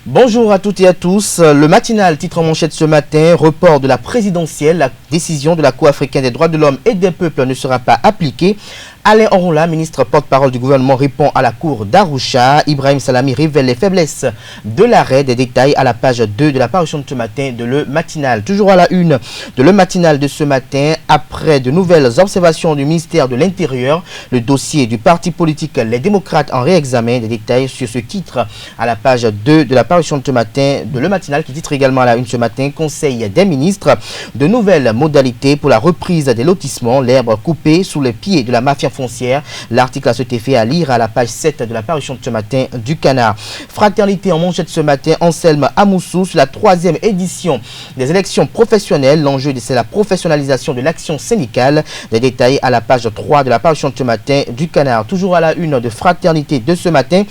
Bonjour à toutes et à tous. Le matinal titre en manchette ce matin, report de la présidentielle, la décision de la Cour africaine des droits de l'homme et des peuples ne sera pas appliquée. Alain Orunla, ministre porte-parole du gouvernement, répond à la Cour d'Arusha. Ibrahim Salami révèle les faiblesses de l'arrêt. Des détails à la page 2 de la parution de ce matin de Le Matinal. Toujours à la une de Le Matinal de ce matin, après de nouvelles observations du ministère de l'Intérieur, le dossier du parti politique Les Démocrates en réexamen. Des détails sur ce titre à la page 2 de la parution de ce matin de Le Matinal, qui titre également à la une ce matin, Conseil des ministres, de nouvelles modalités pour la reprise des lotissements, l'herbe coupée sous les pieds de la mafia foncière. L'article a été fait à lire à la page 7 de la parution de ce matin du Canard. Fraternité en manchette ce matin, Anselme Amoussou sur la 3e édition des élections professionnelles. L'enjeu, c'est la professionnalisation de l'action syndicale. Des détails à la page 3 de la parution de ce matin du Canard. Toujours à la une de Fraternité de ce matin.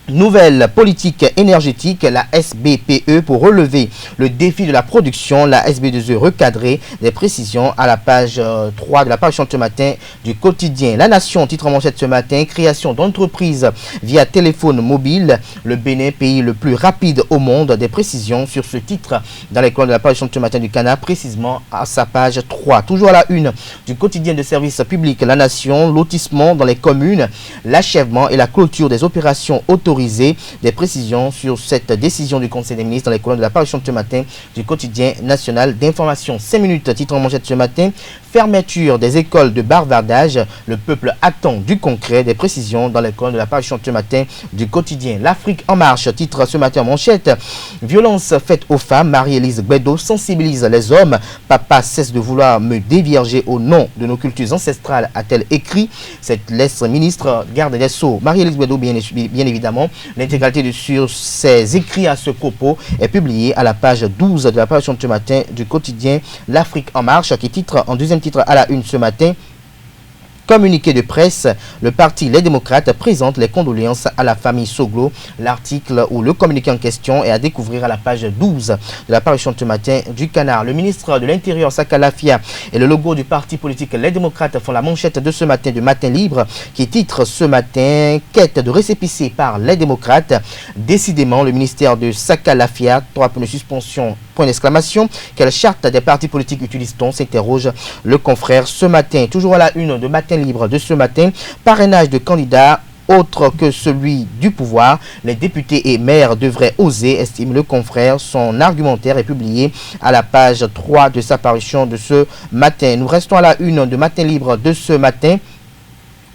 Nouvelle politique énergétique, la SBPE pour relever le défi de la production, la SB2E recadrée. Des précisions à la page 3 de la parution de ce matin du quotidien. La Nation, titre en manchette ce matin, création d'entreprises via téléphone mobile. Le Bénin, pays le plus rapide au monde. Des précisions sur ce titre dans les colonnes de la parution de ce matin du Canard, précisément à sa page 3. Toujours à la une du quotidien de service public, La Nation, lotissement dans les communes, l'achèvement et la clôture des opérations autorisées. Des précisions sur cette décision du Conseil des ministres dans les colonnes de la parution de ce matin du quotidien national d'information. 5 minutes, titre en manchette ce matin. Fermeture des écoles de bavardage. Le peuple attend du concret. Des précisions dans les colonnes de la parution de ce matin du quotidien. L'Afrique en marche, titre ce matin en manchette. Violence faite aux femmes. Marie-Élise Bédo sensibilise les hommes. Papa cesse de vouloir me dévierger au nom de nos cultures ancestrales, a-t-elle écrit. Cette lettre ministre garde des Sceaux, Marie-Élise Bédo, bien évidemment. L'intégralité sur ses écrits à ce propos est publiée à la page 12 de la parution de ce matin du quotidien L'Afrique en marche, qui titre en deuxième titre à la une ce matin. Communiqué de presse, le parti Les Démocrates présente les condoléances à la famille Soglo. L'article ou le communiqué en question est à découvrir à la page 12 de la parution de ce matin du Canard. Le ministre de l'Intérieur, Saka Lafia, et le logo du parti politique Les Démocrates font la manchette de ce matin de Matin Libre, qui titre ce matin « Quête de récépissé par les démocrates ». Décidément, le ministère de Saka Lafia, 3 points de suspension, point d'exclamation. Quelle charte des partis politiques utilise-t-on, s'interroge le confrère ce matin. Toujours à la une de Matin Libre de ce matin, parrainage de candidats autre que celui du pouvoir. Les députés et maires devraient oser, estime le confrère. Son argumentaire est publié à la page 3 de sa parution de ce matin. Nous restons à la une de Matin Libre de ce matin.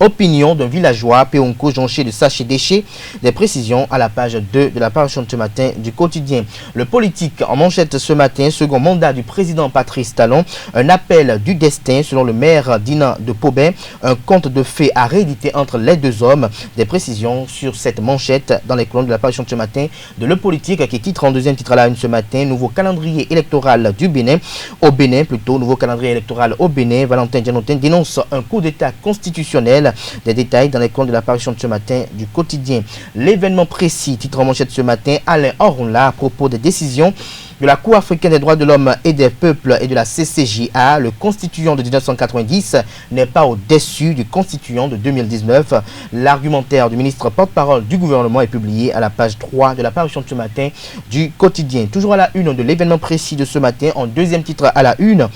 Opinion d'un villageois, Péonco jonché de sachets déchets. Des précisions à la page 2 de la parution de ce matin du quotidien. Le politique en manchette ce matin, second mandat du président Patrice Talon, un appel du destin selon le maire Dina de Pobin, un conte de fées à rééditer entre les deux hommes. Des précisions sur cette manchette dans les colonnes de la parution de ce matin de Le Politique, qui titre en deuxième titre à la une ce matin, nouveau calendrier électoral du Bénin, au Bénin plutôt, nouveau calendrier électoral au Bénin. Valentin Dianotin dénonce un coup d'état constitutionnel. Des détails dans les colonnes de la parution de ce matin du quotidien. L'événement précis, titre en manchette ce matin, Alain Orunla à propos des décisions de la Cour africaine des droits de l'homme et des peuples et de la CCJA. Le constituant de 1990 n'est pas au-dessus du constituant de 2019. L'argumentaire du ministre porte-parole du gouvernement est publié à la page 3 de la parution de ce matin du quotidien. Toujours à la une de l'événement précis de ce matin, en deuxième titre à la une.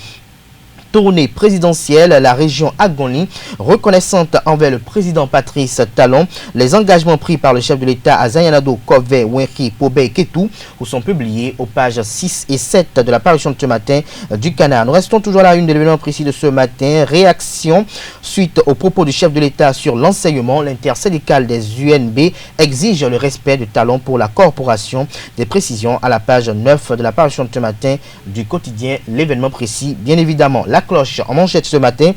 Tournée présidentielle, la région Agoni, reconnaissante envers le président Patrice Talon. Les engagements pris par le chef de l'État à Zayanado, Kové, Wenki, Pobé et Ketou sont publiés aux pages 6 et 7 de la parution de ce matin du Canard. Nous restons toujours à la une de l'événement précis de ce matin. Réaction suite aux propos du chef de l'État sur l'enseignement. L'intersyndicale des UNB exige le respect de Talon pour la corporation. Des précisions à la page 9 de la parution de ce matin du quotidien. L'événement précis, bien évidemment. La cloche en manchette ce matin,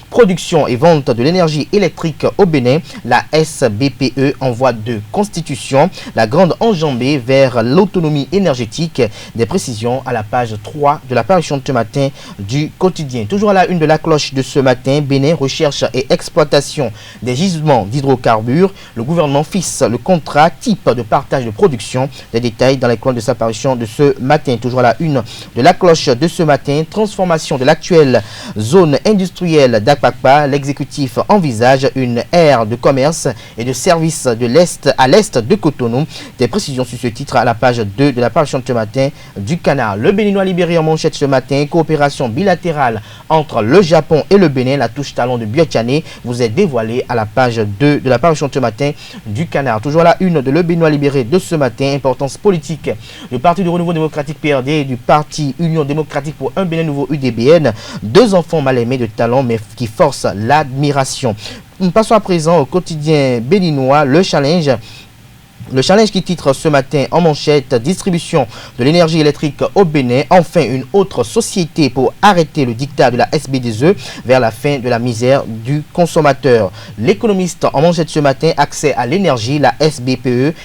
production et vente de l'énergie électrique au Bénin, la SBPE en voie de constitution, la grande enjambée vers l'autonomie énergétique. Des précisions à la page 3 de la parution de ce matin du quotidien. Toujours à la une de la cloche de ce matin, Bénin, recherche et exploitation des gisements d'hydrocarbures. Le gouvernement fixe le contrat type de partage de production. Des détails dans les colonnes de sa parution de ce matin. Toujours à la une de la cloche de ce matin, transformation de l'actuel nouvelle zone industrielle d'Akpakpa, l'exécutif envisage une aire de commerce et de services de l'Est à l'Est de Cotonou. Des précisions sur ce titre à la page 2 de la parution de ce matin du Canard. Le Béninois libéré en manchette ce matin. Coopération bilatérale entre le Japon et le Bénin. La touche talon de Biotchane vous est dévoilée à la page 2 de la parution de ce matin du Canard. Toujours à la une de Le Béninois libéré de ce matin. Importance politique du Parti du Renouveau démocratique PRD et du Parti Union démocratique pour un Bénin nouveau UDBN. Deux enfants mal aimés de talent mais qui forcent l'admiration. Nous passons à présent au quotidien béninois, le challenge. Le challenge qui titre ce matin en manchette: distribution de l'énergie électrique au Bénin. Enfin, une autre société pour arrêter le dictat de la SBDE vers la fin de la misère du consommateur. L'économiste en manchette ce matin: accès à l'énergie, la SBPE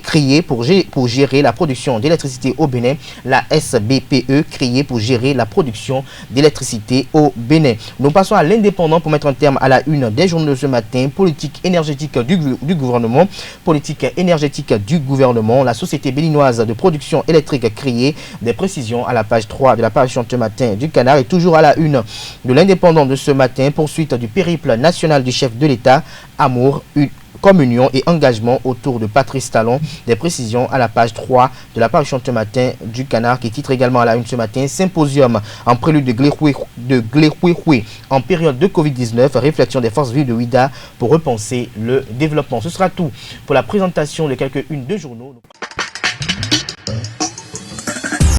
créée pour gérer la production d'électricité au Bénin. La SBPE créée pour gérer la production d'électricité au Bénin. Nous passons à l'indépendant pour mettre un terme à la une des journaux de ce matin. Politique énergétique du gouvernement. Politique énergétique du gouvernement. La société béninoise de production électrique créée. Des précisions à la page 3 de la parution de ce matin du Canard. Et toujours à la une de l'indépendant de ce matin. Poursuite du périple national du chef de l'État. Amour, communion et engagement autour de Patrice Talon. Des précisions à la page 3 de la parution de ce matin du Canard, qui titre également à la une ce matin: symposium en prélude de Glehoué en période de Covid-19, réflexion des forces vives de Ouida pour repenser le développement. Ce sera tout pour la présentation de quelques-unes de journaux.